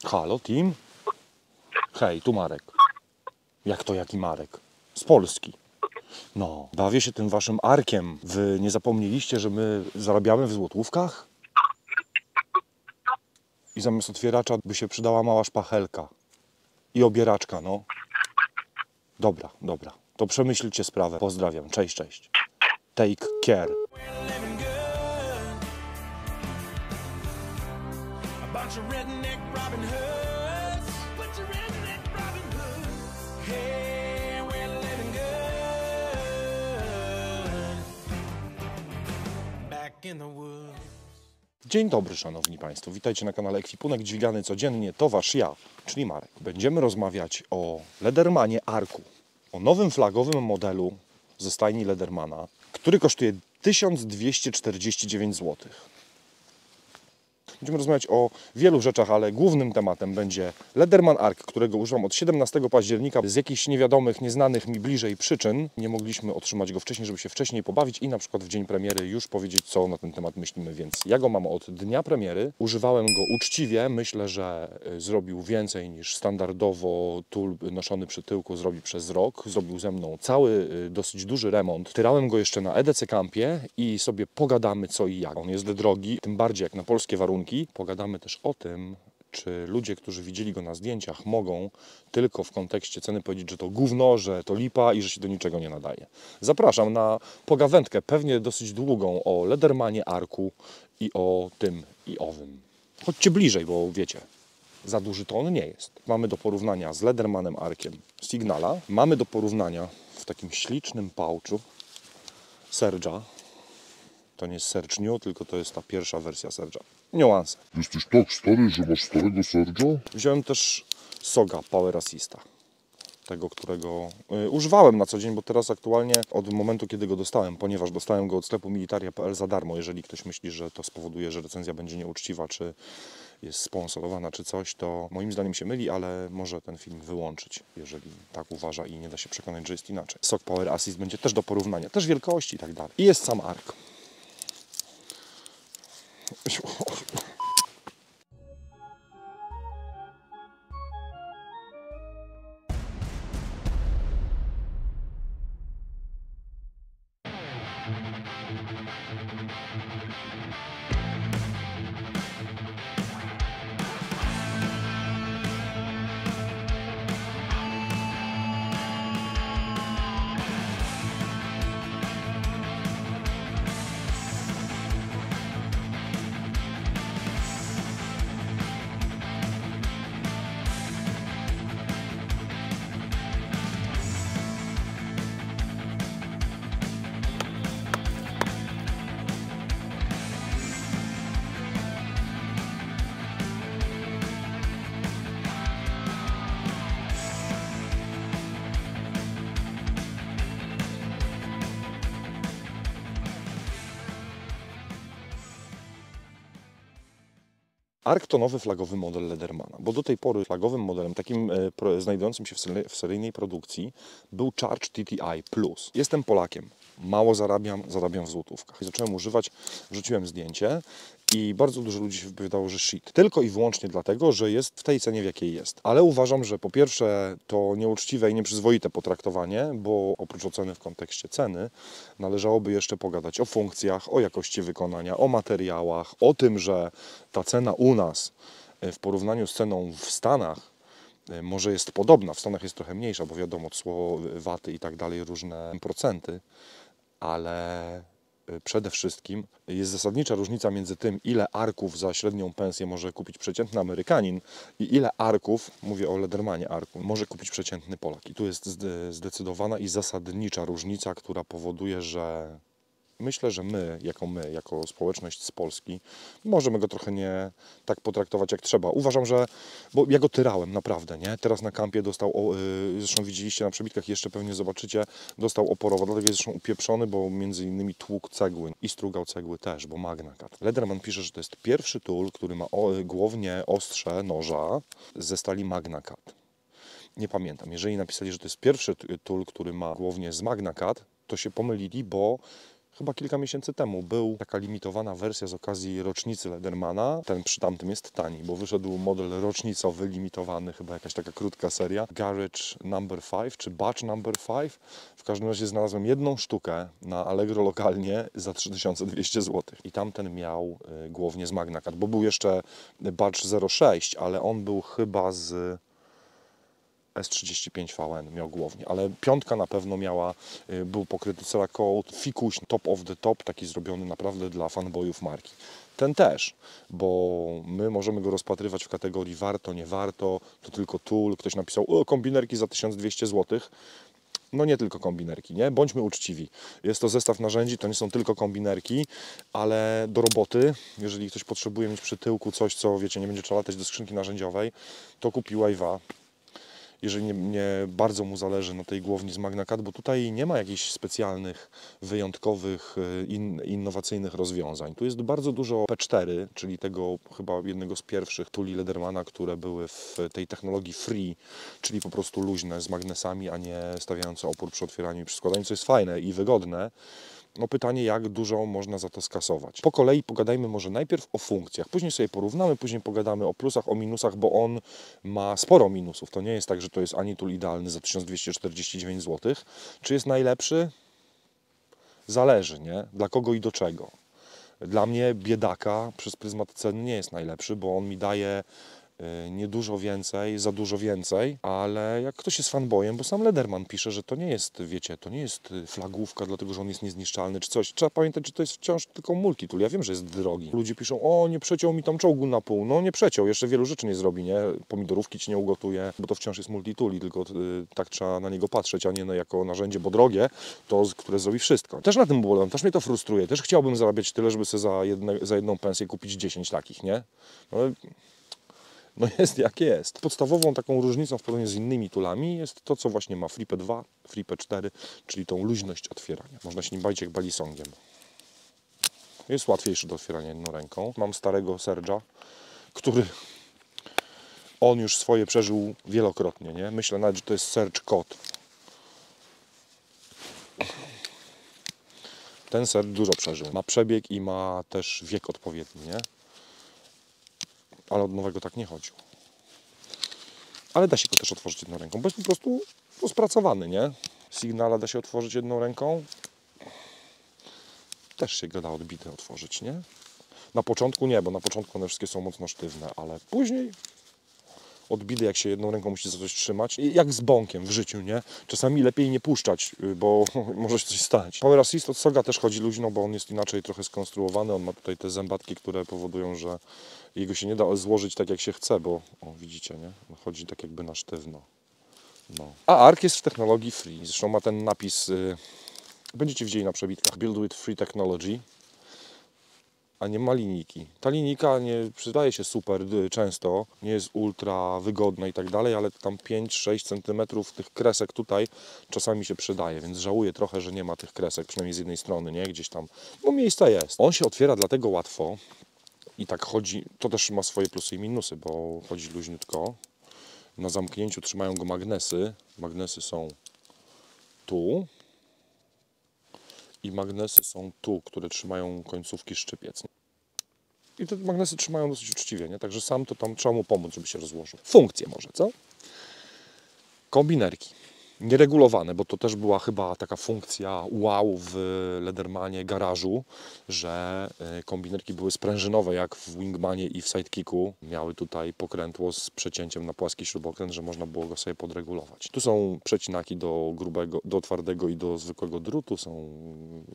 Halo, team? Hej, tu Marek. Jak to jaki Marek? Z Polski. No, bawię się tym waszym arkiem. Wy nie zapomnieliście, że my zarabiamy w złotówkach? I zamiast otwieracza by się przydała mała szpachelka. I obieraczka, no. Dobra, dobra. To przemyślcie sprawę. Pozdrawiam. Cześć, cześć. Take care. Bunch of redneck Robin Hoods. Bunch of redneck Robin Hoods. Hey, we're living good. Back in the woods. Dzień dobry, szanowni państwo. Witajcie na kanale Ekwipunek Dźwigany Codziennie. To wasz ja, czyli Marek. Będziemy rozmawiać o Ledermanie Arku. O nowym flagowym modelu ze stajni Ledermana, który kosztuje 1249 zł. Będziemy rozmawiać o wielu rzeczach, ale głównym tematem będzie Lederman Ark, którego używam od 17 października. Z jakichś niewiadomych, nieznanych mi bliżej przyczyn nie mogliśmy otrzymać go wcześniej, żeby się wcześniej pobawić i na przykład w dzień premiery już powiedzieć, co na ten temat myślimy. Więc ja go mam od dnia premiery. Używałem go uczciwie. Myślę, że zrobił więcej niż standardowo tool noszony przy tyłku zrobi przez rok. Zrobił ze mną cały dosyć duży remont. Tyrałem go jeszcze na EDC Campie i sobie pogadamy co i jak. On jest drogi, tym bardziej jak na polskie warunki. Pogadamy też o tym, czy ludzie, którzy widzieli go na zdjęciach, mogą tylko w kontekście ceny powiedzieć, że to gówno, że to lipa i że się do niczego nie nadaje. Zapraszam na pogawędkę, pewnie dosyć długą, o Ledermanie Arku i o tym i owym. Chodźcie bliżej, bo wiecie, za duży to on nie jest. Mamy do porównania z Ledermanem Arkiem Signala. Mamy do porównania w takim ślicznym pouchu Serge'a. To nie jest Serge New, tylko to jest ta pierwsza wersja Serge'a. Niuanse. Jesteś tak stary, że masz starego Serge'a? Wziąłem też Soga Power Assista. Tego, którego używałem na co dzień, bo teraz aktualnie od momentu, kiedy go dostałem, ponieważ dostałem go od sklepu militaria.pl za darmo, jeżeli ktoś myśli, że to spowoduje, że recenzja będzie nieuczciwa, czy jest sponsorowana, czy coś, to moim zdaniem się myli, ale może ten film wyłączyć, jeżeli tak uważa i nie da się przekonać, że jest inaczej. Sog Power Assist będzie też do porównania, też wielkości i tak dalej. I jest sam Ark. Ark to nowy flagowy model Ledermana, bo do tej pory flagowym modelem, takim znajdującym się w seryjnej produkcji, był Charge TTI Plus. Jestem Polakiem, mało zarabiam w złotówkach. Zacząłem używać, wrzuciłem zdjęcie i bardzo dużo ludzi się wypowiadało, że shit. Tylko i wyłącznie dlatego, że jest w tej cenie, w jakiej jest. Ale uważam, że po pierwsze to nieuczciwe i nieprzyzwoite potraktowanie, bo oprócz oceny w kontekście ceny należałoby jeszcze pogadać o funkcjach, o jakości wykonania, o materiałach, o tym, że ta cena u nas w porównaniu z ceną w Stanach może jest podobna. W Stanach jest trochę mniejsza, bo wiadomo, cło, waty i tak dalej, różne procenty, ale przede wszystkim jest zasadnicza różnica między tym, ile arków za średnią pensję może kupić przeciętny Amerykanin i ile arków, mówię o Ledermanie Arku, może kupić przeciętny Polak. I tu jest zdecydowana i zasadnicza różnica, która powoduje, że myślę, że my, jako społeczność z Polski, możemy go trochę nie tak potraktować jak trzeba. Uważam, że, bo ja go tyrałem naprawdę, nie? Teraz na kampie dostał, zresztą widzieliście na przebitkach, jeszcze pewnie zobaczycie, dostał oporowo, dlatego jest zresztą upieprzony, bo między innymi tłukł cegły i strugał cegły też, bo MagnaCut. Lederman pisze, że to jest pierwszy tool, który ma głównie ostrze noża ze stali MagnaCut. Nie pamiętam, jeżeli napisali, że to jest pierwszy tool, który ma głównie z MagnaCut, to się pomylili, bo chyba kilka miesięcy temu był taka limitowana wersja z okazji rocznicy Ledermana. Ten przy tamtym jest tani, bo wyszedł model rocznicowy, limitowany, chyba jakaś taka krótka seria. Garage Number 5 czy Batch Number 5. W każdym razie znalazłem jedną sztukę na Allegro lokalnie za 3200 zł. I tamten miał głownię z Magna Cat, bo był jeszcze Batch 06, ale on był chyba z S35VN miał głownię, ale piątka na pewno miała, był pokryty Cerakote, fikuś, top of the top, taki zrobiony naprawdę dla fanboyów marki. Ten też, bo my możemy go rozpatrywać w kategorii warto, nie warto, to tylko tool. Ktoś napisał, o, kombinerki za 1200 zł. No nie tylko kombinerki, nie? Bądźmy uczciwi. Jest to zestaw narzędzi, to nie są tylko kombinerki, ale do roboty, jeżeli ktoś potrzebuje mieć przy tyłku coś, co wiecie, nie będzie trzeba latać do skrzynki narzędziowej, to kupi Wave'a. Jeżeli nie bardzo mu zależy na tej głowni z Magna Cat, bo tutaj nie ma jakichś specjalnych, wyjątkowych, innowacyjnych rozwiązań. Tu jest bardzo dużo P4, czyli tego chyba jednego z pierwszych tuli Ledermana, które były w tej technologii free, czyli po prostu luźne, z magnesami, a nie stawiające opór przy otwieraniu i przy składaniu, co jest fajne i wygodne. No pytanie, jak dużo można za to skasować. Po kolei pogadajmy może najpierw o funkcjach, później sobie porównamy, później pogadamy o plusach, o minusach, bo on ma sporo minusów. To nie jest tak, że to jest ani tool idealny za 1249 zł. Czy jest najlepszy? Zależy, nie? Dla kogo i do czego. Dla mnie biedaka przez pryzmat ceny nie jest najlepszy, bo on mi daje nie dużo więcej, za dużo więcej, ale jak ktoś jest fanboyem, bo sam Lederman pisze, że to nie jest, wiecie, to nie jest flagówka, dlatego że on jest niezniszczalny czy coś. Trzeba pamiętać, że to jest wciąż tylko multitool. Ja wiem, że jest drogi. Ludzie piszą, o, nie przeciął mi tam czołgu na pół. No nie przeciął, jeszcze wielu rzeczy nie zrobi, nie? Pomidorówki ci nie ugotuje, bo to wciąż jest multitool i tylko tak trzeba na niego patrzeć, a nie no, jako narzędzie, bo drogie, to które zrobi wszystko. Też na tym bolem, też mnie to frustruje. Też chciałbym zarabiać tyle, żeby sobie za jedną pensję kupić 10 takich, nie? No jest jak jest. Podstawową taką różnicą w porównaniu z innymi toolami jest to, co właśnie ma FreeP 2, FreeP 4, czyli tą luźność otwierania. Można się nim bawić jak balisongiem. Jest łatwiejszy do otwierania jedną ręką. Mam starego Serge'a, który on już swoje przeżył wielokrotnie, nie? Myślę nawet, że to jest Serge Code. Ten Serge dużo przeżył. Ma przebieg i ma też wiek odpowiedni, nie? Ale od nowego tak nie chodził. Ale da się go też otworzyć jedną ręką, bo jest po prostu rozpracowany, nie? Signala da się otworzyć jedną ręką. Też się go da odbite otworzyć, nie? Na początku nie, bo na początku one wszystkie są mocno sztywne, ale później odbity, jak się jedną ręką musi za coś trzymać. I jak z bąkiem w życiu, nie? Czasami lepiej nie puszczać, bo może się coś stać. Power Assist od Soga też chodzi luźno, bo on jest inaczej trochę skonstruowany. On ma tutaj te zębatki, które powodują, że jego się nie da złożyć tak, jak się chce, bo o, widzicie, nie? On chodzi tak jakby na sztywno. No. A ARC jest w technologii free. Zresztą ma ten napis, będziecie widzieli na przebitkach, Build with Free Technology. A nie ma linijki. Ta linijka nie przydaje się super często, nie jest ultra wygodna i tak dalej, ale tam 5-6 cm tych kresek tutaj czasami się przydaje, więc żałuję trochę, że nie ma tych kresek, przynajmniej z jednej strony, nie? Gdzieś tam, no miejsca jest. On się otwiera dlatego łatwo i tak chodzi, to też ma swoje plusy i minusy, bo chodzi luźniutko. Na zamknięciu trzymają go magnesy. Magnesy są tu. I magnesy są tu, które trzymają końcówki szczypiec. I te magnesy trzymają dosyć uczciwie, nie? Także sam to tam trzeba mu pomóc, żeby się rozłożył. Funkcje może, co? Kombinerki. Nieregulowane, bo to też była chyba taka funkcja wow w Ledermanie garażu, że kombinerki były sprężynowe jak w Wingmanie i w Sidekicku. Miały tutaj pokrętło z przecięciem na płaski śrubokręt, że można było go sobie podregulować. Tu są przecinaki do grubego, do twardego i do zwykłego drutu. Są,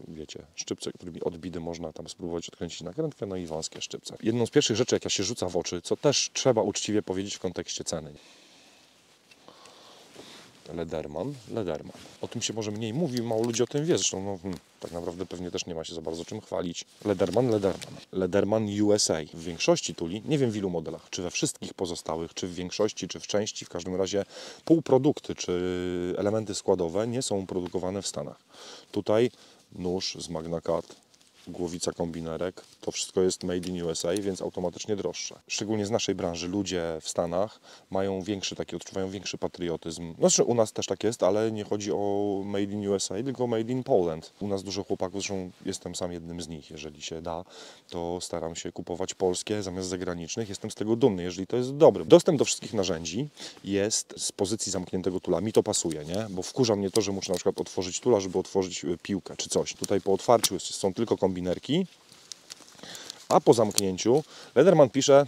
wiecie, szczypce, którymi odbity można tam spróbować odkręcić nakrętkę, no i wąskie szczypce. Jedną z pierwszych rzeczy, jaka się rzuca w oczy, co też trzeba uczciwie powiedzieć w kontekście ceny. Lederman. O tym się może mniej mówi, mało ludzi o tym wie, zresztą no, tak naprawdę pewnie też nie ma się za bardzo czym chwalić. Lederman USA. W większości tuli, nie wiem w ilu modelach, czy we wszystkich pozostałych, czy w większości, czy w części, w każdym razie półprodukty, czy elementy składowe nie są produkowane w Stanach. Tutaj nóż z Magna Cat głowica kombinerek, to wszystko jest made in USA, więc automatycznie droższe. Szczególnie z naszej branży ludzie w Stanach mają odczuwają większy patriotyzm. Znaczy u nas też tak jest, ale nie chodzi o made in USA, tylko made in Poland. U nas dużo chłopaków, zresztą jestem sam jednym z nich, jeżeli się da, to staram się kupować polskie zamiast zagranicznych. Jestem z tego dumny, jeżeli to jest dobre. Dostęp do wszystkich narzędzi jest z pozycji zamkniętego tula. Mi to pasuje, nie? Bo wkurza mnie to, że muszę na przykład otworzyć tula, żeby otworzyć piłkę czy coś. Tutaj po otwarciu są tylko kombinerki, a po zamknięciu Lederman pisze,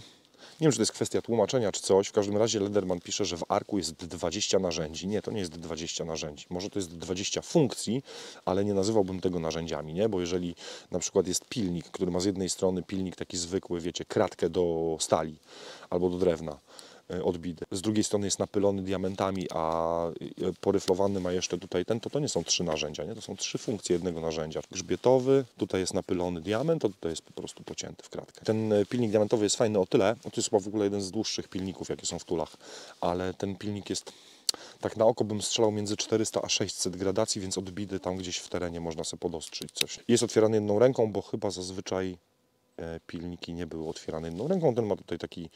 nie wiem, czy to jest kwestia tłumaczenia czy coś, w każdym razie Lederman pisze, że w Arku jest 20 narzędzi. Nie, to nie jest 20 narzędzi. Może to jest 20 funkcji, ale nie nazywałbym tego narzędziami, nie? Bo jeżeli na przykład jest pilnik, który ma z jednej strony pilnik taki zwykły, wiecie, kratkę do stali albo do drewna, odbity. Z drugiej strony jest napylony diamentami, a poryflowany ma jeszcze tutaj to nie są 3 narzędzia, nie? To są 3 funkcje jednego narzędzia. Grzbietowy, tutaj jest napylony diament, a tutaj jest po prostu pocięty w kratkę. Ten pilnik diamentowy jest fajny o tyle, to jest chyba w ogóle jeden z dłuższych pilników, jakie są w tulach, ale ten pilnik jest, tak na oko bym strzelał między 400 a 600 gradacji, więc odbity tam gdzieś w terenie można sobie podostrzyć coś. Jest otwierany jedną ręką, bo chyba zazwyczaj pilniki nie były otwierane jedną ręką, ten ma tutaj taki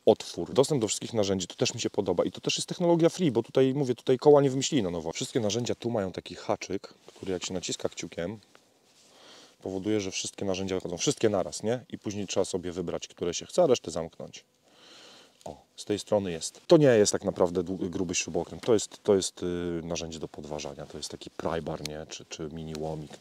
otwór. Dostęp do wszystkich narzędzi, to też mi się podoba i to też jest technologia free, bo tutaj mówię, tutaj koła nie wymyślili na nowo. Wszystkie narzędzia tu mają taki haczyk, który jak się naciska kciukiem, powoduje, że wszystkie narzędzia wychodzą, wszystkie naraz, nie? I później trzeba sobie wybrać, które się chce, a resztę zamknąć. O, z tej strony jest. To nie jest tak naprawdę gruby śrubokręt, to jest narzędzie do podważania, to jest taki prybar, nie? Czy mini łomik,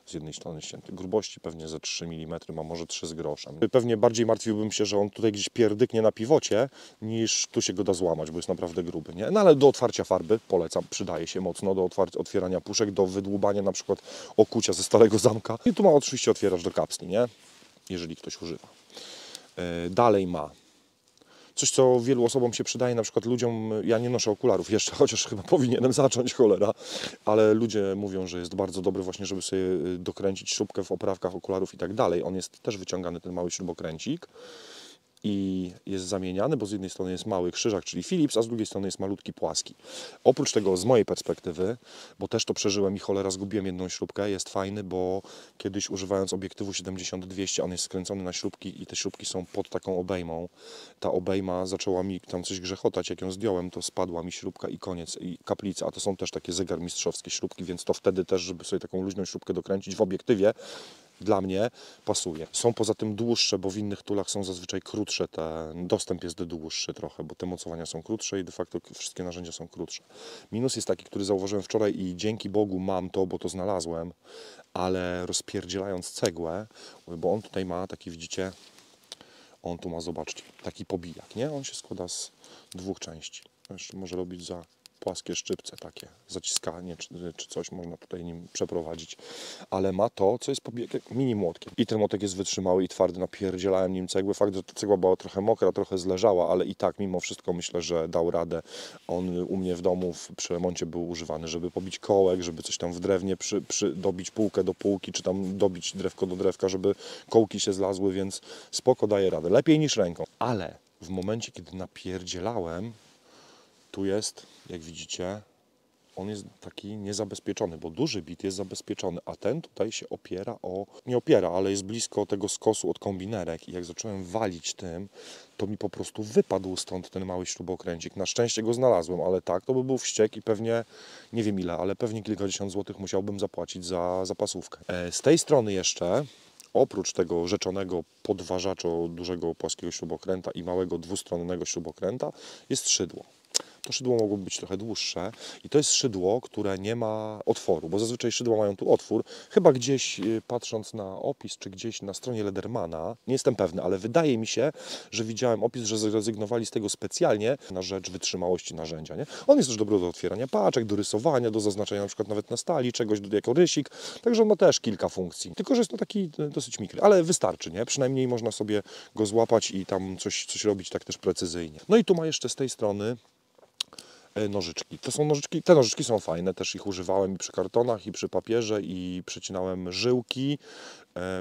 z jednej strony ścięty. Grubości pewnie ze 3 mm, a może 3 z groszem. Pewnie bardziej martwiłbym się, że on tutaj gdzieś pierdyknie na piwocie, niż tu się go da złamać, bo jest naprawdę gruby, nie? No ale do otwarcia farby polecam, przydaje się mocno, do otwierania puszek, do wydłubania na przykład okucia ze starego zamka. I tu ma oczywiście otwieracz do kapsli, nie? Jeżeli ktoś używa. Dalej ma coś, co wielu osobom się przydaje, na przykład ludziom, ja nie noszę okularów jeszcze, chociaż chyba powinienem zacząć, cholera, ale ludzie mówią, że jest bardzo dobry właśnie, żeby sobie dokręcić śrubkę w oprawkach okularów i tak dalej. On jest też wyciągany, ten mały śrubokręcik i jest zamieniany, bo z jednej strony jest mały krzyżak, czyli Philips, a z drugiej strony jest malutki płaski. Oprócz tego z mojej perspektywy, bo też to przeżyłem i cholera zgubiłem jedną śrubkę, jest fajny, bo kiedyś używając obiektywu 70-200, on jest skręcony na śrubki i te śrubki są pod taką obejmą. Ta obejma zaczęła mi tam coś grzechotać, jak ją zdjąłem, to spadła mi śrubka i koniec, i kaplica, a to są też takie zegarmistrzowskie śrubki, więc to wtedy też, żeby sobie taką luźną śrubkę dokręcić w obiektywie, dla mnie pasuje. Są poza tym dłuższe, bo w innych tulach są zazwyczaj krótsze, ten dostęp jest dłuższy trochę, bo te mocowania są krótsze i de facto wszystkie narzędzia są krótsze. Minus jest taki, który zauważyłem wczoraj i dzięki Bogu mam to, bo to znalazłem, ale rozpierdzielając cegłę, bo on tutaj ma taki, widzicie, on tu ma, zobaczcie, taki pobijak, nie? On się składa z 2 części. Jeszcze może robić za płaskie szczypce takie, zaciskanie czy coś można tutaj nim przeprowadzić, ale ma to, co jest pobijak mini młotkiem. I ten młotek jest wytrzymały i twardy, napierdzielałem nim cegłę. Fakt, że ta cegła była trochę mokra, trochę zleżała, ale i tak mimo wszystko myślę, że dał radę. On u mnie w domu przy remoncie był używany, żeby pobić kołek, żeby coś tam w drewnie dobić półkę do półki, czy tam dobić drewko do drewka, żeby kołki się zlazły, więc spoko daje radę. Lepiej niż ręką. Ale w momencie, kiedy napierdzielałem, tu jest, jak widzicie, on jest taki niezabezpieczony, bo duży bit jest zabezpieczony, a ten tutaj się opiera nie opiera, ale jest blisko tego skosu od kombinerek i jak zacząłem walić tym, to mi po prostu wypadł stąd ten mały śrubokręcik. Na szczęście go znalazłem, ale tak, to by był wściek i pewnie, nie wiem ile, ale pewnie kilkadziesiąt złotych musiałbym zapłacić za pasówkę. Z tej strony jeszcze, oprócz tego rzeczonego podważaczo dużego płaskiego śrubokręta i małego dwustronnego śrubokręta, jest szydło. To szydło mogło być trochę dłuższe i to jest szydło, które nie ma otworu, bo zazwyczaj szydła mają tu otwór. Chyba gdzieś, patrząc na opis, czy gdzieś na stronie Ledermana, nie jestem pewny, ale wydaje mi się, że widziałem opis, że zrezygnowali z tego specjalnie na rzecz wytrzymałości narzędzia. Nie? On jest też dobry do otwierania paczek, do rysowania, do zaznaczenia na przykład nawet na stali, czegoś jako rysik, także on ma też kilka funkcji. Tylko, że jest to taki dosyć mikry, ale wystarczy, nie? Przynajmniej można sobie go złapać i tam coś robić tak też precyzyjnie. No i tu ma jeszcze z tej strony nożyczki. To są nożyczki, te nożyczki są fajne, też ich używałem i przy kartonach, i przy papierze, i przycinałem żyłki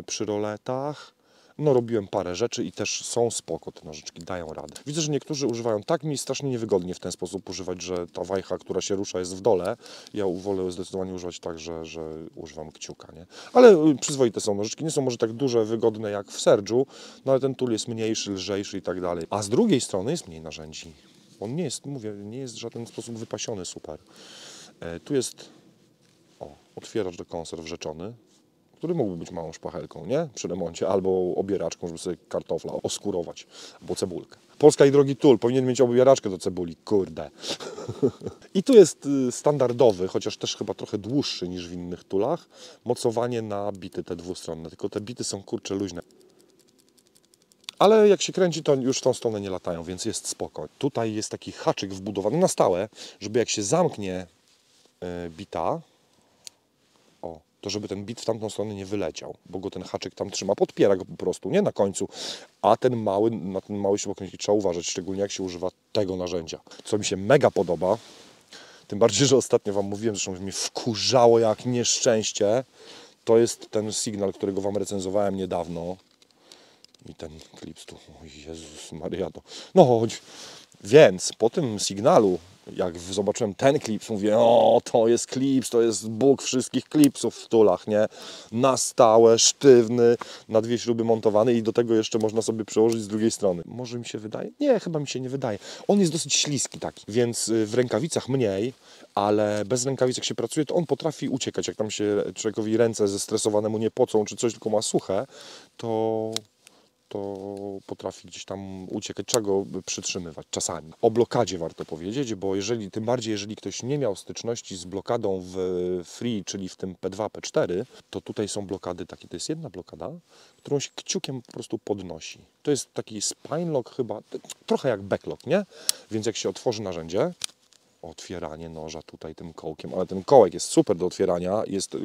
przy roletach. No robiłem parę rzeczy i też są spoko te nożyczki, dają radę. Widzę, że niektórzy używają, tak mi strasznie niewygodnie w ten sposób używać, że ta wajcha, która się rusza, jest w dole. Ja wolę zdecydowanie używać tak, że używam kciuka, nie? Ale przyzwoite są nożyczki, nie są może tak duże, wygodne jak w Serge'u, no ale ten tool jest mniejszy, lżejszy i tak dalej. A z drugiej strony jest mniej narzędzi. On nie jest, mówię, nie jest w żaden sposób wypasiony super. Tu jest otwieracz do konserw rzeczony, który mógłby być małą szpachelką, nie? Przy remoncie, albo obieraczką, żeby sobie kartofla oskurować, albo cebulkę. Polska i drogi tool, powinien mieć obieraczkę do cebuli, kurde. I tu jest standardowy, chociaż też chyba trochę dłuższy niż w innych toolach, mocowanie na bity te dwustronne, tylko te bity są kurcze luźne. Ale jak się kręci, to już w tą stronę nie latają, więc jest spoko. Tutaj jest taki haczyk wbudowany na stałe, żeby jak się zamknie bita, to żeby ten bit w tamtą stronę nie wyleciał, bo go ten haczyk tam trzyma, podpiera go po prostu, nie na końcu, a na ten mały śrubokręcik trzeba uważać, szczególnie jak się używa tego narzędzia. Co mi się mega podoba, tym bardziej, że ostatnio Wam mówiłem, zresztą mnie wkurzało jak nieszczęście, to jest ten Signal, którego Wam recenzowałem niedawno. I ten klips tu, o Jezus Maria, no chodź. Więc po tym Signalu, jak zobaczyłem ten klips, mówię, o to jest klips, to jest Bóg wszystkich klipsów w toolach, nie? Na stałe, sztywny, na 2 śruby montowany i do tego jeszcze można sobie przełożyć z drugiej strony. Może mi się wydaje? Nie, chyba mi się nie wydaje. On jest dosyć śliski taki, więc w rękawicach mniej, ale bez rękawic jak się pracuje, to on potrafi uciekać. Jak tam się człowiekowi ręce zestresowane mu nie pocą, czy coś tylko ma suche, to potrafi gdzieś tam uciekać, trzeba go przytrzymywać czasami. O blokadzie warto powiedzieć, bo tym bardziej jeżeli ktoś nie miał styczności z blokadą w Free, czyli w tym P2, P4, to tutaj są blokady takie, to jest jedna blokada, którą się kciukiem po prostu podnosi. To jest taki spine lock chyba, trochę jak backlock, nie? Więc jak się otworzy narzędzie, otwieranie noża tutaj tym kołkiem, ale ten kołek jest super do otwierania, jest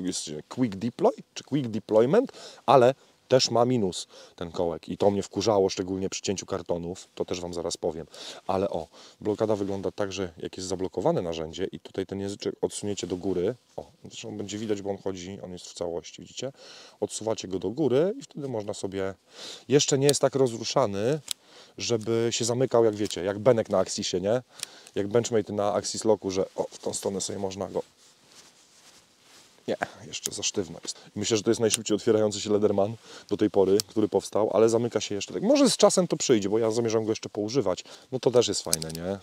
quick deploy, czy quick deployment, ale też ma minus ten kołek i to mnie wkurzało, szczególnie przy cięciu kartonów, to też Wam zaraz powiem. Ale blokada wygląda tak, że jak jest zablokowane narzędzie i tutaj ten języczek odsuniecie do góry, zresztą będzie widać, bo on jest w całości, widzicie? Odsuwacie go do góry i wtedy można sobie, jeszcze nie jest tak rozruszany, żeby się zamykał, jak wiecie, jak benek na Axisie, nie? Jak Benchmade na Axis Locku, że w tą stronę sobie można go... Nie, jeszcze za sztywno jest. Myślę, że to jest najszybciej otwierający się Lederman do tej pory, który powstał, ale zamyka się jeszcze tak. Może z czasem to przyjdzie, bo ja zamierzam go jeszcze poużywać. No to też jest fajne, nie?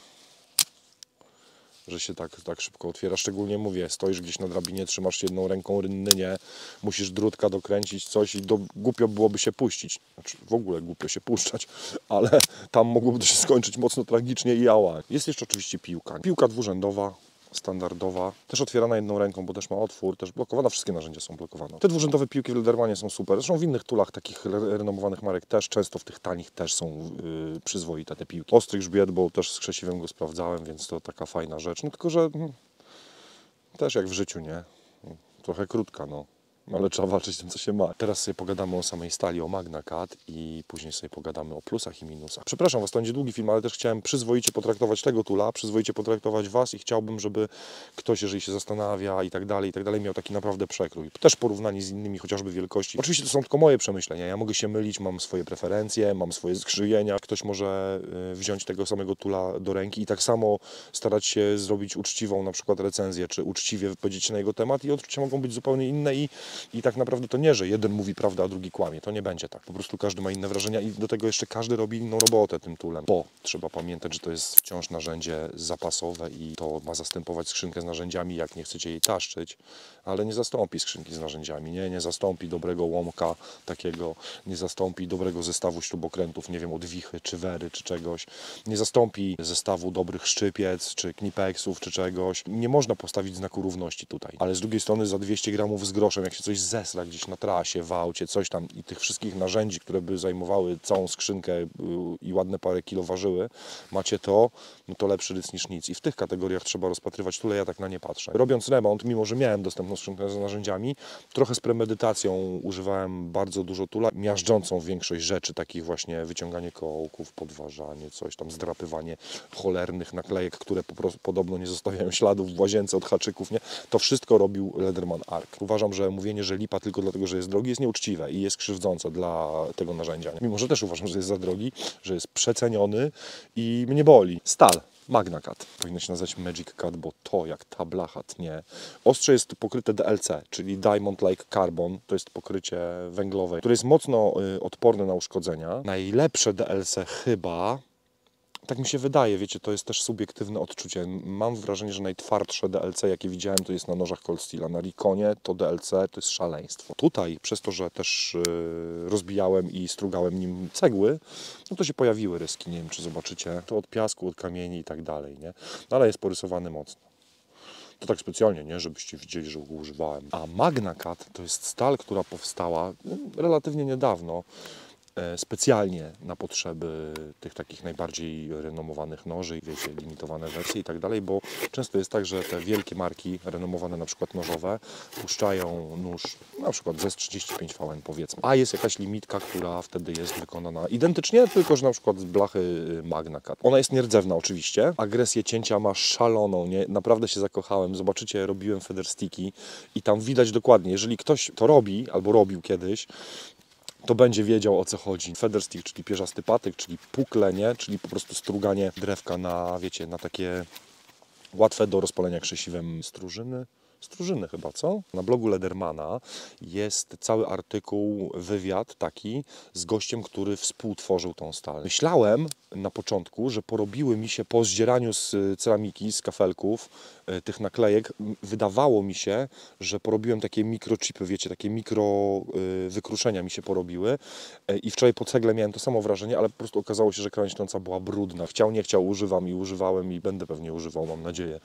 Że się tak szybko otwiera. Szczególnie mówię, stoisz gdzieś na drabinie, trzymasz jedną ręką rynnynię, musisz drutka dokręcić coś i głupio byłoby się puścić. Znaczy w ogóle głupio się puszczać, ale tam mogłoby to się skończyć mocno tragicznie i ała. Jest jeszcze oczywiście piłka. Piłka dwurzędowa, standardowa, też otwierana jedną ręką, bo też ma otwór, też blokowana, wszystkie narzędzia są blokowane. Te dwurzędowe piłki w Ledermanie są super, zresztą w innych toolach takich renomowanych marek też, często w tych tanich też są przyzwoite te piłki. Ostry grzbiet, bo też z krzesiwem go sprawdzałem, więc to taka fajna rzecz, no tylko, że też jak w życiu, nie? Trochę krótka, no. Ale trzeba walczyć z tym, co się ma. Teraz sobie pogadamy o samej stali, o Magna Cut i później sobie pogadamy o plusach i minusach. Przepraszam Was, to będzie długi film, ale też chciałem przyzwoicie potraktować tego toola, przyzwoicie potraktować Was i chciałbym, żeby ktoś, jeżeli się zastanawia i tak dalej, miał taki naprawdę przekrój. Też porównanie z innymi, chociażby wielkości. Oczywiście to są tylko moje przemyślenia, ja mogę się mylić, mam swoje preferencje, mam swoje skrzywienia. Ktoś może wziąć tego samego toola do ręki i tak samo starać się zrobić uczciwą na przykład recenzję, czy uczciwie wypowiedzieć się na jego temat i odczucia mogą być zupełnie inne i tak naprawdę to nie, że jeden mówi prawdę, a drugi kłamie. To nie będzie tak. Po prostu każdy ma inne wrażenia i do tego jeszcze każdy robi inną robotę tym toolem. Bo trzeba pamiętać, że to jest wciąż narzędzie zapasowe i to ma zastępować skrzynkę z narzędziami, jak nie chcecie jej taszczyć, ale nie zastąpi skrzynki z narzędziami, nie zastąpi dobrego łomka takiego, nie zastąpi dobrego zestawu śrubokrętów, nie wiem, od wichy, czy wery, czy czegoś, nie zastąpi zestawu dobrych szczypiec, czy knipeksów, czy czegoś. Nie można postawić znaku równości tutaj. Ale z drugiej strony za 200 gramów z groszem, jak się coś zesra gdzieś na trasie, w aucie, coś tam i tych wszystkich narzędzi, które by zajmowały całą skrzynkę i ładne parę kilo ważyły, macie to, no to lepszy ryc niż nic. I w tych kategoriach trzeba rozpatrywać tule, ja tak na nie patrzę. Robiąc remont, mimo że miałem dostępną skrzynkę z narzędziami, trochę z premedytacją używałem bardzo dużo tula, miażdżącą większość rzeczy, takich właśnie wyciąganie kołków, podważanie, coś tam, zdrapywanie cholernych naklejek, które po prostu podobno nie zostawiają śladów w łazience od haczyków, nie? To wszystko robił Lederman Arc. Uważam, że mówienie mówienie, że lipa tylko dlatego, że jest drogi, jest nieuczciwe i jest krzywdzące dla tego narzędzia. Mimo, że też uważam, że jest za drogi, że jest przeceniony i mnie boli. Stal. Magna Cut. Powinno się nazywać Magic Cut, bo to jak ta blacha tnie. Ostrze jest pokryte DLC, czyli Diamond Like Carbon. To jest pokrycie węglowe, które jest mocno odporne na uszkodzenia. Najlepsze DLC chyba... Tak mi się wydaje, wiecie, to jest też subiektywne odczucie. Mam wrażenie, że najtwardsze DLC, jakie widziałem, to jest na nożach Cold Steela. Na Reconie to DLC to jest szaleństwo. Tutaj, przez to, że też rozbijałem i strugałem nim cegły, no to się pojawiły ryski. Nie wiem, czy zobaczycie. To od piasku, od kamieni i tak dalej, nie? No, ale jest porysowany mocno. To tak specjalnie, nie? Żebyście widzieli, że go używałem. A Magna Cut to jest stal, która powstała relatywnie niedawno. Specjalnie na potrzeby tych takich najbardziej renomowanych noży, wiecie, limitowane wersje i tak dalej, bo często jest tak, że te wielkie marki renomowane, na przykład nożowe, puszczają nóż na przykład ze 35 VN powiedzmy, a jest jakaś limitka, która wtedy jest wykonana identycznie, tylko że na przykład z blachy Magna Cut. Ona jest nierdzewna oczywiście, agresję cięcia ma szaloną, nie? Naprawdę się zakochałem, zobaczycie, robiłem featherstiki i tam widać dokładnie, jeżeli ktoś to robi, albo robił kiedyś, to będzie wiedział, o co chodzi. Featherstick, czyli pierzasty patyk, czyli puklenie, czyli po prostu struganie drewka na, wiecie, na takie łatwe do rozpalenia krzesiwem strużyny chyba, co? Na blogu Ledermana jest cały artykuł, wywiad taki z gościem, który współtworzył tą stal. Myślałem na początku, że porobiły mi się po zdzieraniu z ceramiki, z kafelków, tych naklejek, wydawało mi się, że porobiłem takie mikrochipy, wiecie, takie mikro wykruszenia mi się porobiły i wczoraj po cegle miałem to samo wrażenie, ale po prostu okazało się, że krawędź tnąca była brudna. Chciał, nie chciał, używam i używałem i będę pewnie używał, mam nadzieję,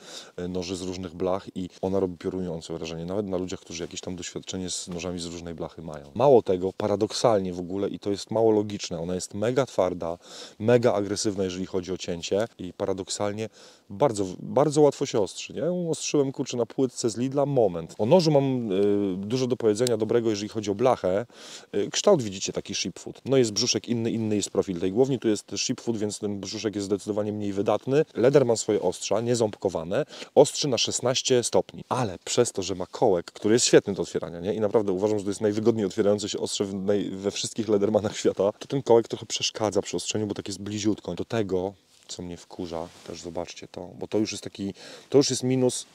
noży z różnych blach i ona robi piorunujące wrażenie, nawet na ludziach, którzy jakieś tam doświadczenie z nożami z różnej blachy mają. Mało tego, paradoksalnie w ogóle, i to jest mało logiczne, ona jest mega twarda, mega agresywna, jeżeli chodzi o cięcie i paradoksalnie bardzo, bardzo łatwo się ostrzy, nie? Ostrzyłem, kurczę, na płytce z Lidla, moment. O nożu mam dużo do powiedzenia dobrego, jeżeli chodzi o blachę. Kształt widzicie, taki shipfoot. No jest brzuszek inny jest profil tej głowni, tu jest shipfoot, więc ten brzuszek jest zdecydowanie mniej wydatny. Leder ma swoje ostrza, nieząbkowane, ostrzy na 16 stopni, ale przez to, że ma kołek, który jest świetny do otwierania, nie? I naprawdę uważam, że to jest najwygodniej otwierające się ostrze we wszystkich Ledermanach świata, to ten kołek trochę przeszkadza przy ostrzeniu, bo tak jest bliziutko. Do tego, co mnie wkurza, też zobaczcie to, bo to już jest taki, to już jest minus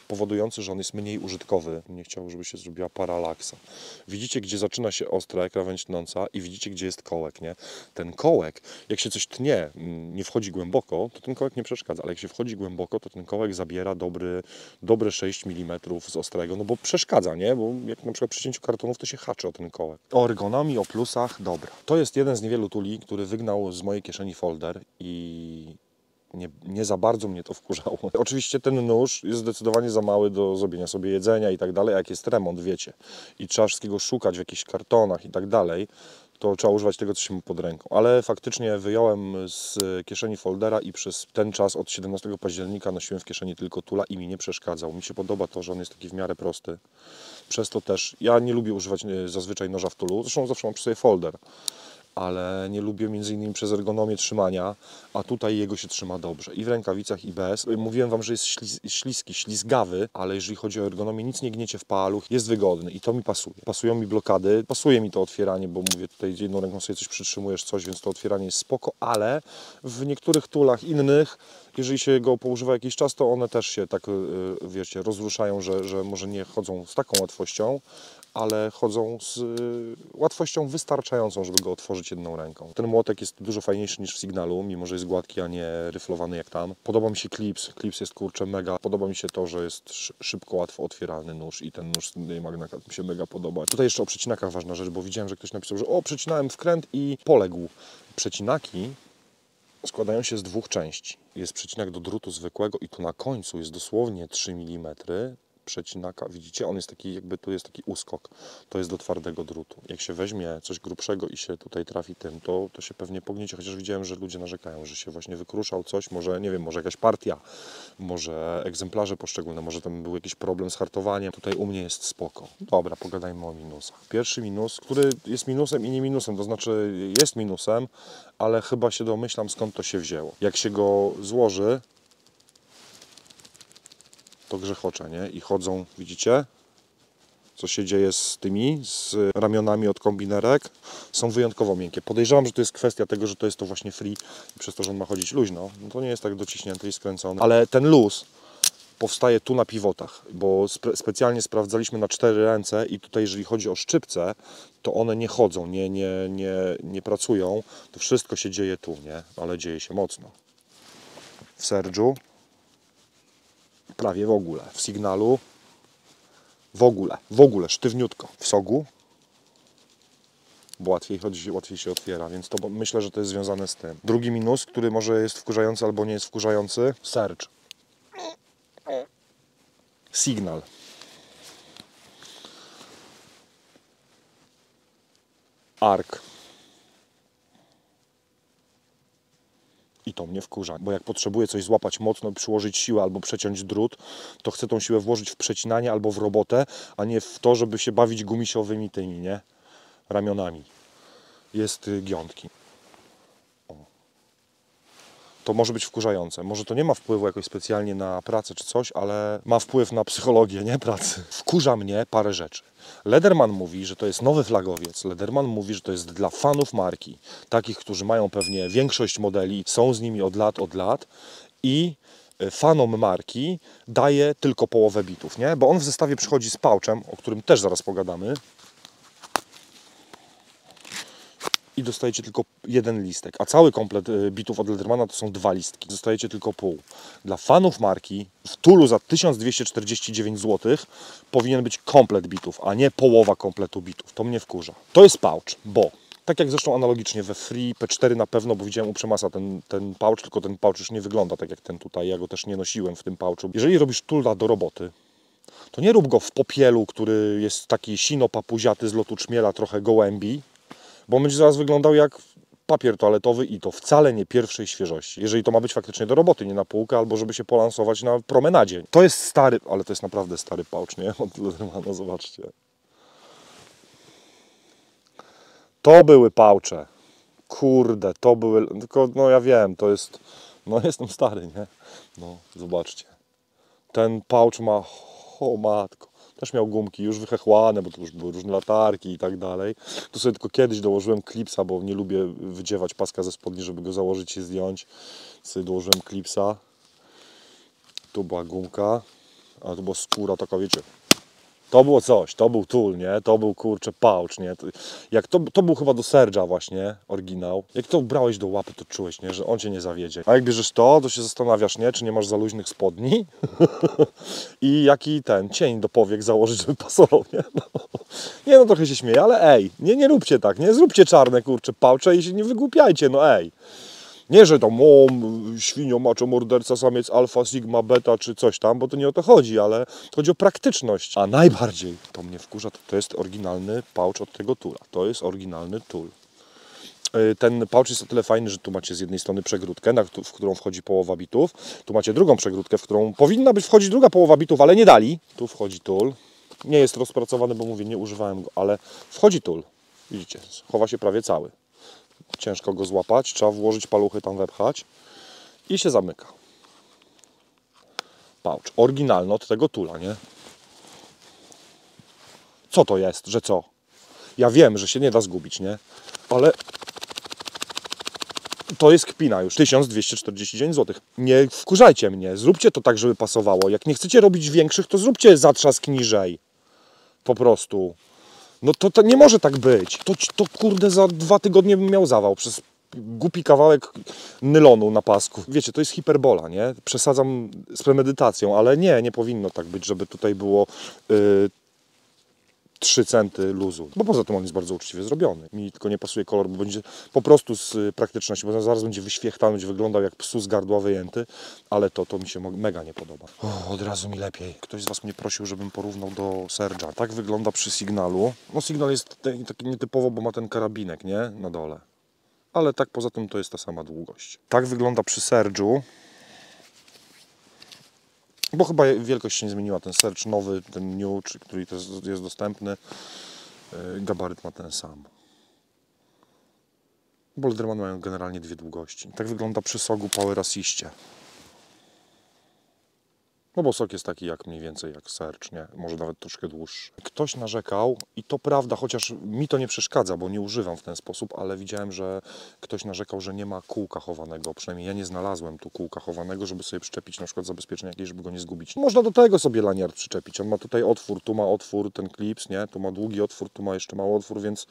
powodujący, że on jest mniej użytkowy. Nie chciałbym, żeby się zrobiła paralaksa. Widzicie, gdzie zaczyna się ostra krawędź tnąca i widzicie, gdzie jest kołek, nie? Ten kołek, jak się coś tnie, nie wchodzi głęboko, to ten kołek nie przeszkadza, ale jak się wchodzi głęboko, to ten kołek zabiera dobre 6 mm z ostrego, no bo przeszkadza, nie? Bo jak na przykład przy cięciu kartonów, to się haczy o ten kołek. O ergonomii, o plusach, dobra. To jest jeden z niewielu tuli, który wygnał z mojej kieszeni folder i nie za bardzo mnie to wkurzało. Oczywiście ten nóż jest zdecydowanie za mały do zrobienia sobie jedzenia i tak dalej, jak jest remont, wiecie, i trzeba wszystkiego szukać w jakichś kartonach i tak dalej, to trzeba używać tego, co się ma pod ręką. Ale faktycznie wyjąłem z kieszeni foldera i przez ten czas od 17 października nosiłem w kieszeni tylko tula i mi nie przeszkadzał. Mi się podoba to, że on jest taki w miarę prosty. Przez to też, ja nie lubię używać zazwyczaj noża w tulu, zresztą zawsze mam przy sobie folder, ale nie lubię między innymi przez ergonomię trzymania, a tutaj jego się trzyma dobrze. I w rękawicach, i bez. Mówiłem Wam, że jest śliski, ślizgawy, ale jeżeli chodzi o ergonomię, nic nie gniecie w paluch, jest wygodny i to mi pasuje. Pasują mi blokady, pasuje mi to otwieranie, bo mówię, tutaj jedną ręką sobie coś przytrzymujesz, więc to otwieranie jest spoko, ale w niektórych tulach innych, jeżeli się go poużywa jakiś czas, to one też się tak, wiecie, rozruszają, że może nie chodzą z taką łatwością, ale chodzą z łatwością wystarczającą, żeby go otworzyć jedną ręką. Ten młotek jest dużo fajniejszy niż w Signalu, mimo że jest gładki, a nie ryflowany jak tam. Podoba mi się klips. Klips jest, kurczę, mega. Podoba mi się to, że jest szybko, łatwo otwieralny nóż i ten nóż z Magna Cut mi się mega podoba. Tutaj jeszcze o przecinakach ważna rzecz, bo widziałem, że ktoś napisał, że przecinałem wkręt i poległ. Przecinaki składają się z dwóch części. Jest przecinak do drutu zwykłego i tu na końcu jest dosłownie 3 mm przecinaka. Widzicie, on jest taki, jakby tu jest taki uskok. To jest do twardego drutu. Jak się weźmie coś grubszego i się tutaj trafi tym, to się pewnie pogniecie, chociaż widziałem, że ludzie narzekają, że się właśnie wykruszał coś, może, nie wiem, może jakaś partia, może egzemplarze poszczególne, może tam był jakiś problem z hartowaniem. Tutaj u mnie jest spoko. Dobra, pogadajmy o minusach. Pierwszy minus, który jest minusem i nie minusem, to znaczy jest minusem, ale chyba się domyślam, skąd to się wzięło. Jak się go złoży, to grzechocze, nie? I chodzą, widzicie? co się dzieje z z ramionami od kombinerek, są wyjątkowo miękkie. Podejrzewam, że to jest kwestia tego, że to jest to właśnie free i przez to, że on ma chodzić luźno, no to nie jest tak dociśnięty i skręcony. Ale ten luz powstaje tu na pivotach, bo specjalnie sprawdzaliśmy na 4 ręce i tutaj jeżeli chodzi o szczypce, to one nie chodzą, nie pracują. To wszystko się dzieje tu, nie? Ale dzieje się mocno. W Surge'u prawie w ogóle. W Signalu w ogóle sztywniutko. W Sogu bo łatwiej chodzi, łatwiej się otwiera, więc to myślę, że to jest związane z tym. Drugi minus, który może jest wkurzający albo nie jest wkurzający, Surge. Signal. Ark. I to mnie wkurza, bo jak potrzebuję coś złapać mocno, przyłożyć siłę albo przeciąć drut, to chcę tą siłę włożyć w przecinanie albo w robotę, a nie w to, żeby się bawić gumisiowymi tymi, nie? Ramionami. Jest giątki. To może być wkurzające. Może to nie ma wpływu jakoś specjalnie na pracę czy coś, ale ma wpływ na psychologię, nie? Pracy. Wkurza mnie parę rzeczy. Lederman mówi, że to jest nowy flagowiec. Lederman mówi, że to jest dla fanów marki. Takich, którzy mają pewnie większość modeli, są z nimi od lat i fanom marki daje tylko połowę bitów, nie? Bo on w zestawie przychodzi z pouchem, o którym też zaraz pogadamy. I dostajecie tylko jeden listek, a cały komplet bitów od Ledermana to są 2 listki. Dostajecie tylko pół. Dla fanów marki w Tulu za 1249 zł powinien być komplet bitów, a nie połowa kompletu bitów. To mnie wkurza. To jest pouch, bo tak jak zresztą analogicznie we Free P4 na pewno, bo widziałem u Przemasa ten pouch, tylko ten pouch już nie wygląda tak jak ten tutaj. Ja go też nie nosiłem w tym pouchu. Jeżeli robisz Tula do roboty, to nie rób go w popielu, który jest taki sino-papuziaty z lotu czmiela, trochę gołębi, bo on będzie zaraz wyglądał jak papier toaletowy i to wcale nie pierwszej świeżości. Jeżeli to ma być faktycznie do roboty, nie na półkę, albo żeby się polansować na promenadzie. To jest stary, ale to jest naprawdę stary pouch, nie? Od Ledermana, zobaczcie. To były pouche. Kurde, to były... Tylko, no ja wiem, to jest... No jestem stary, nie? No, zobaczcie. Ten pouch ma... O matko. Też miał gumki już wychechłane, bo to już były różne latarki i tak dalej. Tu sobie tylko kiedyś dołożyłem klipsa, bo nie lubię wydziewać paska ze spodni, żeby go założyć i zdjąć. Sobie dołożyłem klipsa. Tu była gumka, a tu była skóra taka, wiecie. To było coś, to był tool, nie? To był, kurczę, pouch, nie? Jak to był chyba do Surge'a właśnie, oryginał. Jak to brałeś do łapy, to czułeś, nie? Że on cię nie zawiedzie. A jak bierzesz to się zastanawiasz, nie? Czy nie masz za luźnych spodni? I jaki cień do powiek założyć, żeby pasował, nie? Nie, no trochę się śmieję, ale ej, nie róbcie tak, nie? Zróbcie czarne, kurczę, pouche i się nie wygłupiajcie, no ej. Nie, że tam świnio, maczo, morderca, samiec, alfa, sigma, beta czy coś tam, bo to nie o to chodzi, ale chodzi o praktyczność. A najbardziej to mnie wkurza, to jest oryginalny pouch od tego Tula. To jest oryginalny tool. Ten pouch jest o tyle fajny, że tu macie z jednej strony przegródkę, w którą wchodzi połowa bitów. Tu macie drugą przegródkę, w którą powinna wchodzić druga połowa bitów, ale nie dali. Tu wchodzi tool. Nie jest rozpracowany, bo mówię, nie używałem go, ale wchodzi tool. Widzicie, chowa się prawie cały. Ciężko go złapać, trzeba włożyć paluchy, tam wepchać i się zamyka. Pouch. Oryginalny od tego Tula, nie? Co to jest, że co? Ja wiem, że się nie da zgubić, nie? Ale to jest kpina już. 1249 zł. Nie wkurzajcie mnie. Zróbcie to tak, żeby pasowało. Jak nie chcecie robić większych, to zróbcie zatrzask niżej. Po prostu. No to nie może tak być. To kurde za 2 tygodnie bym miał zawał przez głupi kawałek nylonu na pasku. Wiecie, to jest hiperbola, nie? Przesadzam z premedytacją, ale nie powinno tak być, żeby tutaj było 3 centy luzu. Bo poza tym on jest bardzo uczciwie zrobiony. Mi tylko nie pasuje kolor, bo będzie po prostu z praktyczności, bo zaraz będzie wyświechtany, będzie wyglądał jak psu z gardła wyjęty, ale to mi się mega nie podoba. Od razu mi lepiej. Ktoś z Was mnie prosił, żebym porównał do Surge'a. Tak wygląda przy Signalu. No Signal jest taki nietypowo, bo ma ten karabinek, nie? Na dole. Ale tak poza tym to jest ta sama długość. Tak wygląda przy Surge'u. Bo chyba wielkość się nie zmieniła. Ten Surge nowy, ten New, który jest dostępny, gabaryt ma ten sam. Bo Lederman mają generalnie 2 długości. Tak wygląda przy Sogu Power Assistie. No bo sok jest taki jak mniej więcej jak sercz, nie? Może nawet troszkę dłuższy. Ktoś narzekał i to prawda, chociaż mi to nie przeszkadza, bo nie używam w ten sposób, ale widziałem, że ktoś narzekał, że nie ma kółka chowanego. Przynajmniej ja nie znalazłem tu kółka chowanego, żeby sobie przyczepić na przykład zabezpieczenie jakieś, żeby go nie zgubić. Można do tego sobie laniard przyczepić. On ma tutaj otwór, tu ma otwór, ten klips, nie? Tu ma długi otwór, tu ma jeszcze mały otwór, więc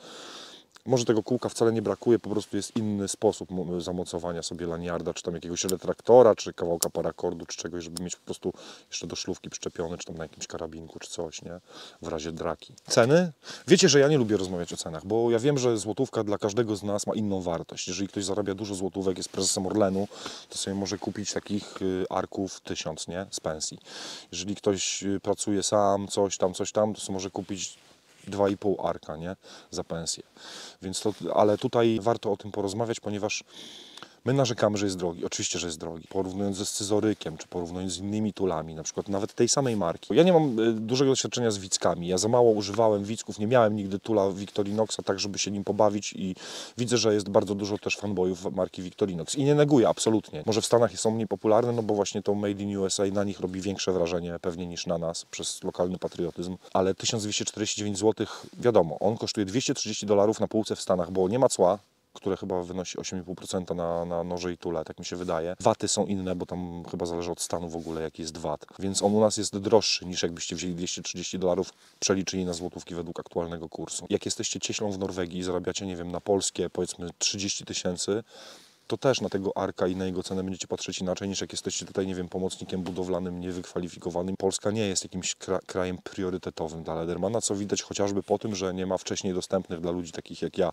może tego kółka wcale nie brakuje, po prostu jest inny sposób zamocowania sobie laniarda, czy tam jakiegoś retraktora, czy kawałka parakordu, czy czegoś, żeby mieć po prostu jeszcze do szlufki przyczepiony, czy tam na jakimś karabinku, czy coś, nie? W razie draki. Ceny? Wiecie, że ja nie lubię rozmawiać o cenach, bo ja wiem, że złotówka dla każdego z nas ma inną wartość. Jeżeli ktoś zarabia dużo złotówek, jest prezesem Orlenu, to sobie może kupić takich arków 1000, nie? Z pensji. Jeżeli ktoś pracuje sam, coś tam, to sobie może kupić 2,5 arka, nie? Za pensję. Więc to, ale tutaj warto o tym porozmawiać, ponieważ my narzekamy, że jest drogi. Oczywiście, że jest drogi. Porównując ze scyzorykiem, czy porównując z innymi tulami, na przykład nawet tej samej marki. Ja nie mam dużego doświadczenia z wickami. Ja za mało używałem wicków, nie miałem nigdy tula Victorinoxa, tak żeby się nim pobawić i widzę, że jest bardzo dużo też fanboyów marki Victorinox. I nie neguję, absolutnie. Może w Stanach są mniej popularne, no bo właśnie to Made in USA na nich robi większe wrażenie pewnie niż na nas, przez lokalny patriotyzm. Ale 1249 zł, wiadomo, on kosztuje $230 na półce w Stanach, bo nie ma cła, które chyba wynosi 8,5% na noże i tule, tak mi się wydaje. Waty są inne, bo tam chyba zależy od stanu w ogóle, jaki jest VAT. Więc on u nas jest droższy niż jakbyście wzięli $230, przeliczyli na złotówki według aktualnego kursu. Jak jesteście cieślą w Norwegii i zarabiacie, nie wiem, na polskie powiedzmy 30 000, to też na tego arka i na jego cenę będziecie patrzeć inaczej niż jak jesteście tutaj, nie wiem, pomocnikiem budowlanym, niewykwalifikowanym. Polska nie jest jakimś krajem priorytetowym dla Ledermana, co widać chociażby po tym, że nie ma wcześniej dostępnych dla ludzi takich jak ja,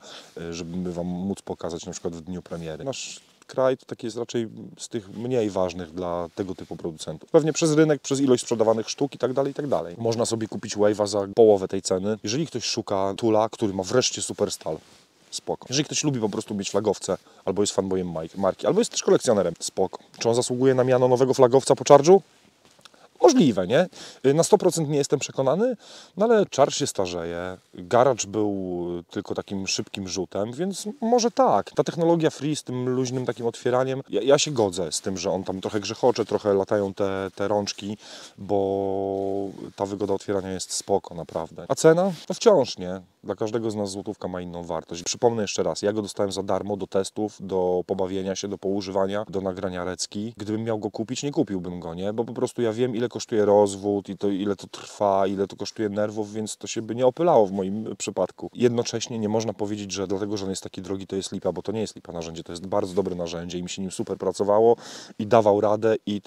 żeby wam móc pokazać na przykład w dniu premiery. Nasz kraj to taki jest raczej z tych mniej ważnych dla tego typu producentów. Pewnie przez rynek, przez ilość sprzedawanych sztuk i tak dalej, i tak dalej. Można sobie kupić Wave'a za połowę tej ceny. Jeżeli ktoś szuka tula, który ma wreszcie super stal, spoko. Jeżeli ktoś lubi po prostu mieć flagowce, albo jest fanboyem marki, albo jest też kolekcjonerem, spoko. Czy on zasługuje na miano nowego flagowca po charge'u? Możliwe, nie? Na 100% nie jestem przekonany, no ale charge się starzeje. Garage był tylko takim szybkim rzutem, więc może tak. Ta technologia free z tym luźnym takim otwieraniem, ja się godzę z tym, że on tam trochę grzechocze, trochę latają te rączki, bo ta wygoda otwierania jest spoko, naprawdę. A cena? No wciąż nie. Dla każdego z nas złotówka ma inną wartość. Przypomnę jeszcze raz, ja go dostałem za darmo do testów, do pobawienia się, do poużywania, do nagrania recki. Gdybym miał go kupić, nie kupiłbym go, nie? Bo po prostu ja wiem, ile kosztuje rozwód i to, ile to trwa, ile to kosztuje nerwów, więc to się by nie opylało w moim przypadku. Jednocześnie nie można powiedzieć, że dlatego, że on jest taki drogi, to jest lipa, bo to nie jest lipa narzędzie, to jest bardzo dobre narzędzie i mi się nim super pracowało i dawał radę i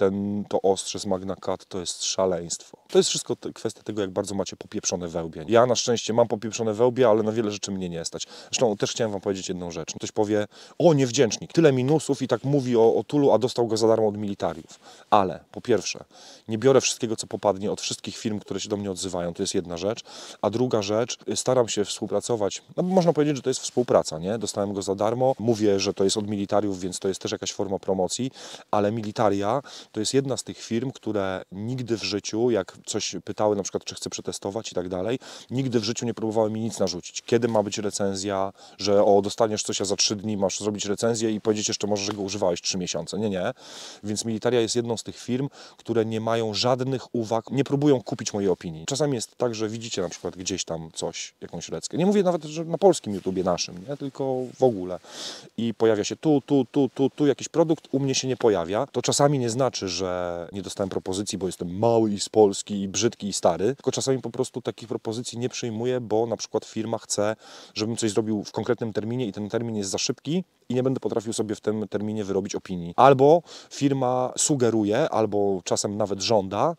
to ostrze z Magna Cut to jest szaleństwo. To jest wszystko kwestia tego, jak bardzo macie popieprzone wełbie. Ja na szczęście mam popieprzone wełbie, ale na wiele rzeczy mnie nie stać. Zresztą też chciałem wam powiedzieć jedną rzecz. Ktoś powie, o niewdzięcznik, tyle minusów i tak mówi o tulu, a dostał go za darmo od militariów. Ale po pierwsze, nie biorę wszystkiego, co popadnie od wszystkich firm, które się do mnie odzywają, to jest jedna rzecz. A druga rzecz, staram się współpracować, no można powiedzieć, że to jest współpraca, nie? Dostałem go za darmo, mówię, że to jest od militariów, więc to jest też jakaś forma promocji, ale Militaria to jest jedna z tych firm, które nigdy w życiu, jak coś pytały na przykład, czy chcę przetestować i tak dalej, nigdy w życiu nie próbowały mi nic narzucić. Kiedy ma być recenzja, że dostaniesz coś, a za 3 dni masz zrobić recenzję i powiedzieć jeszcze może, że go używałeś 3 miesiące. Nie. Więc Militaria jest jedną z tych firm, które nie mają żadnych uwag, nie próbują kupić mojej opinii. Czasami jest tak, że widzicie na przykład gdzieś tam coś, jakąś reckę. Nie mówię nawet, że na polskim YouTubie naszym, nie? Tylko w ogóle. I pojawia się tu jakiś produkt, u mnie się nie pojawia. To czasami nie znaczy, że nie dostałem propozycji, bo jestem mały i z Polski i brzydki i stary, tylko czasami po prostu takich propozycji nie przyjmuję, bo na przykład firma chce, żebym coś zrobił w konkretnym terminie i ten termin jest za szybki i nie będę potrafił sobie w tym terminie wyrobić opinii. Albo firma sugeruje, albo czasem nawet żąda,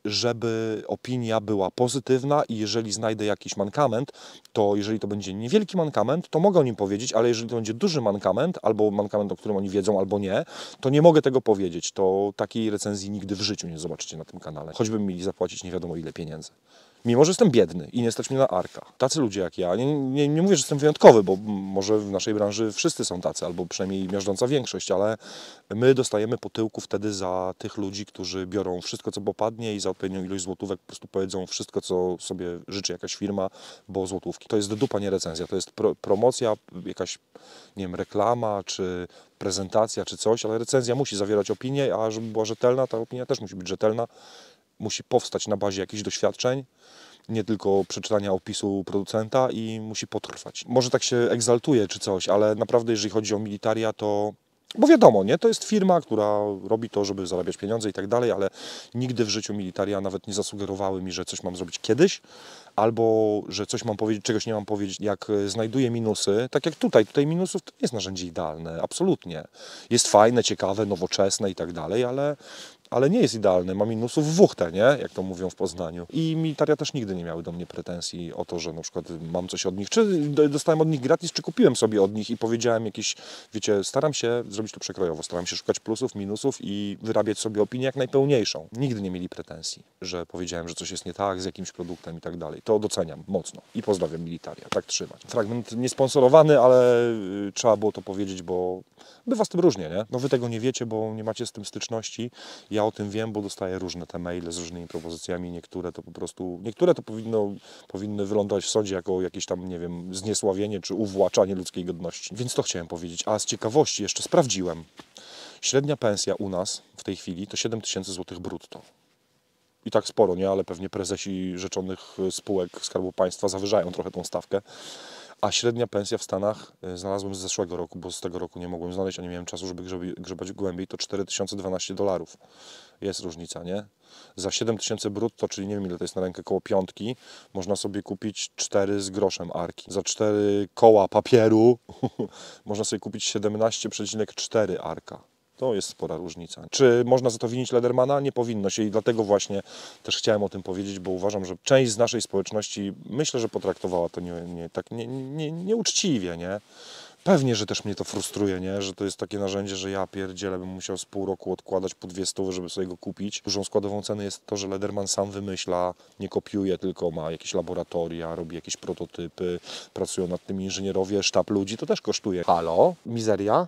żeby opinia była pozytywna i jeżeli znajdę jakiś mankament, to jeżeli to będzie niewielki mankament, to mogę o nim powiedzieć, ale jeżeli to będzie duży mankament, albo mankament, o którym oni wiedzą, albo nie, to nie mogę tego powiedzieć. To takiej recenzji nigdy w życiu nie zobaczycie na tym kanale. Choćby mieli zapłacić nie wiadomo ile pieniędzy. Mimo że jestem biedny i nie stać mnie na arka. Tacy ludzie jak ja, nie mówię, że jestem wyjątkowy, bo może w naszej branży wszyscy są tacy, albo przynajmniej miażdżąca większość, ale my dostajemy po tyłku wtedy za tych ludzi, którzy biorą wszystko, co popadnie i za odpowiednią ilość złotówek po prostu powiedzą wszystko, co sobie życzy jakaś firma, bo złotówki. To jest dupa, nie recenzja, to jest promocja, jakaś, nie wiem, reklama, czy prezentacja, czy coś, ale recenzja musi zawierać opinię, a żeby była rzetelna, ta opinia też musi być rzetelna, musi powstać na bazie jakichś doświadczeń, nie tylko przeczytania opisu producenta i musi potrwać. Może tak się egzaltuje czy coś, ale naprawdę jeżeli chodzi o Militaria, to... Bo wiadomo, nie? To jest firma, która robi to, żeby zarabiać pieniądze i tak dalej, ale nigdy w życiu Militaria nawet nie zasugerowały mi, że coś mam zrobić kiedyś, albo że coś mam powiedzieć, czegoś nie mam powiedzieć. Jak znajduję minusy, tak jak tutaj minusów to nie jest narzędzie idealne, absolutnie. Jest fajne, ciekawe, nowoczesne i tak dalej, ale nie jest idealny, ma minusów w wuchtę, nie? Jak to mówią w Poznaniu. I Militaria też nigdy nie miały do mnie pretensji o to, że na przykład mam coś od nich, czy dostałem od nich gratis, czy kupiłem sobie od nich i powiedziałem jakieś, wiecie, staram się zrobić to przekrojowo, staram się szukać plusów, minusów i wyrabiać sobie opinię jak najpełniejszą. Nigdy nie mieli pretensji, że powiedziałem, że coś jest nie tak z jakimś produktem i tak dalej. To doceniam mocno i pozdrawiam Militaria, tak trzymać. Fragment niesponsorowany, ale trzeba było to powiedzieć, bo bywa z tym różnie, nie? No wy tego nie wiecie, bo nie macie z tym styczności. Ja o tym wiem, bo dostaję różne te maile z różnymi propozycjami. Niektóre to po prostu, niektóre to powinny wylądować w sądzie jako jakieś tam, nie wiem, zniesławienie czy uwłaczanie ludzkiej godności. Więc to chciałem powiedzieć. A z ciekawości jeszcze sprawdziłem. Średnia pensja u nas w tej chwili to 7 000 złotych brutto. I tak sporo, nie? Ale pewnie prezesi rzeczonych spółek Skarbu Państwa zawyżają trochę tą stawkę. A średnia pensja w Stanach, znalazłem z zeszłego roku, bo z tego roku nie mogłem znaleźć, a nie miałem czasu, żeby grzebać głębiej, to $4012. Jest różnica, nie? Za 7 000 brutto, czyli nie wiem ile to jest na rękę, koło piątki, można sobie kupić 4 z groszem arki. Za 4 koła papieru można sobie kupić 17,4 arka. To jest spora różnica. Czy można za to winić Ledermana? Nie powinno się i dlatego właśnie też chciałem o tym powiedzieć, bo uważam, że część z naszej społeczności myślę, że potraktowała to nieuczciwie, nie? Pewnie, że też mnie to frustruje, nie? Że to jest takie narzędzie, że ja pierdzielę, bym musiał z pół roku odkładać po 200, żeby sobie go kupić. Dużą składową ceny jest to, że Lederman sam wymyśla, nie kopiuje, tylko ma jakieś laboratoria, robi jakieś prototypy, pracują nad tym inżynierowie, sztab ludzi, to też kosztuje. Halo? Mizeria?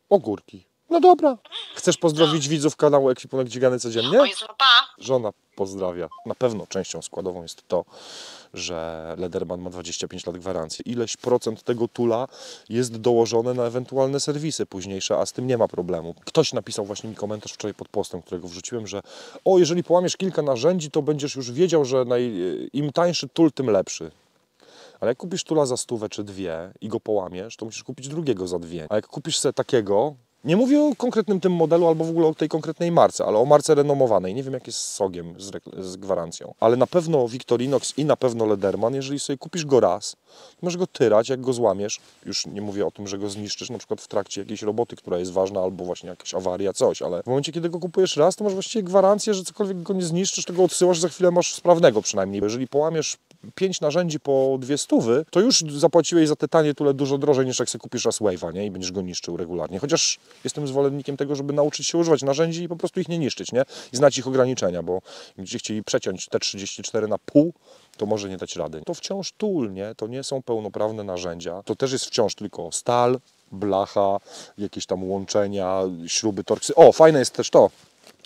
Ogórki. No dobra. Chcesz pozdrowić widzów kanału Ekwipunek Dźwigany Codziennie? Oj, złapa. Żona pozdrawia. Na pewno częścią składową jest to, że Lederman ma 25 lat gwarancji. Ileś procent tego tula jest dołożone na ewentualne serwisy późniejsze, a z tym nie ma problemu. Ktoś napisał właśnie mi komentarz wczoraj pod postem, którego wrzuciłem, że jeżeli połamiesz kilka narzędzi, to będziesz już wiedział, że im tańszy tul, tym lepszy. Ale jak kupisz tula za 100 czy 2 i go połamiesz, to musisz kupić drugiego za 2. A jak kupisz sobie takiego, nie mówię o konkretnym tym modelu albo w ogóle o tej konkretnej marce, ale o marce renomowanej. Nie wiem jak jest z SOG-iem, z gwarancją. Ale na pewno Victorinox i na pewno Lederman, jeżeli sobie kupisz go raz, możesz go tyrać, jak go złamiesz. Już nie mówię o tym, że go zniszczysz, na przykład w trakcie jakiejś roboty, która jest ważna, albo właśnie jakaś awaria, coś. Ale w momencie, kiedy go kupujesz raz, to masz właściwie gwarancję, że cokolwiek go nie zniszczysz, to go odsyłasz, za chwilę masz sprawnego przynajmniej. Jeżeli połamiesz 5 narzędzi po 200, to już zapłaciłeś za te tanie tule dużo drożej niż jak sobie kupisz raz Wave'a, nie? I będziesz go niszczył regularnie. Chociaż jestem zwolennikiem tego, żeby nauczyć się używać narzędzi i po prostu ich nie niszczyć, nie? I znać ich ograniczenia, bo gdybyście chcieli przeciąć te 34 na pół, to może nie dać rady. To wciąż tool, nie? To nie są pełnoprawne narzędzia. To też jest wciąż tylko stal, blacha, jakieś tam łączenia, śruby, torksy. O, fajne jest też to,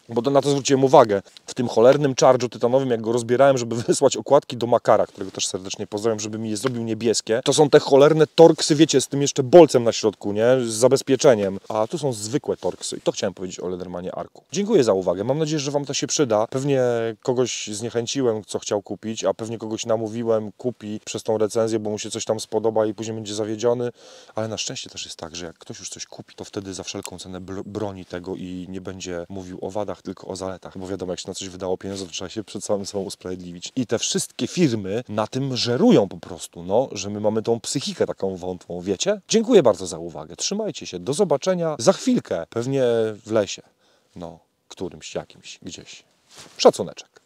bo na to zwróciłem uwagę. W tym cholernym charge'u tytanowym, jak go rozbierałem, żeby wysłać okładki do Makara, którego też serdecznie pozdrawiam, żeby mi je zrobił niebieskie, to są te cholerne torksy, wiecie, z tym jeszcze bolcem na środku, nie? Z zabezpieczeniem. A tu są zwykłe torksy. I to chciałem powiedzieć o Ledermanie Arku. Dziękuję za uwagę. Mam nadzieję, że Wam to się przyda. Pewnie kogoś zniechęciłem, co chciał kupić, a pewnie kogoś namówiłem, kupi przez tą recenzję, bo mu się coś tam spodoba i później będzie zawiedziony. Ale na szczęście też jest tak, że jak ktoś już coś kupi, to wtedy za wszelką cenę broni tego i nie będzie mówił o wadach, tylko o zaletach, bo wiadomo, jak się na coś wydało pieniądze, to trzeba się przed samym sobą usprawiedliwić. I te wszystkie firmy na tym żerują po prostu, no, że my mamy tą psychikę taką wątłą, wiecie? Dziękuję bardzo za uwagę, trzymajcie się, do zobaczenia za chwilkę, pewnie w lesie, no, którymś, jakimś, gdzieś. Szacuneczek.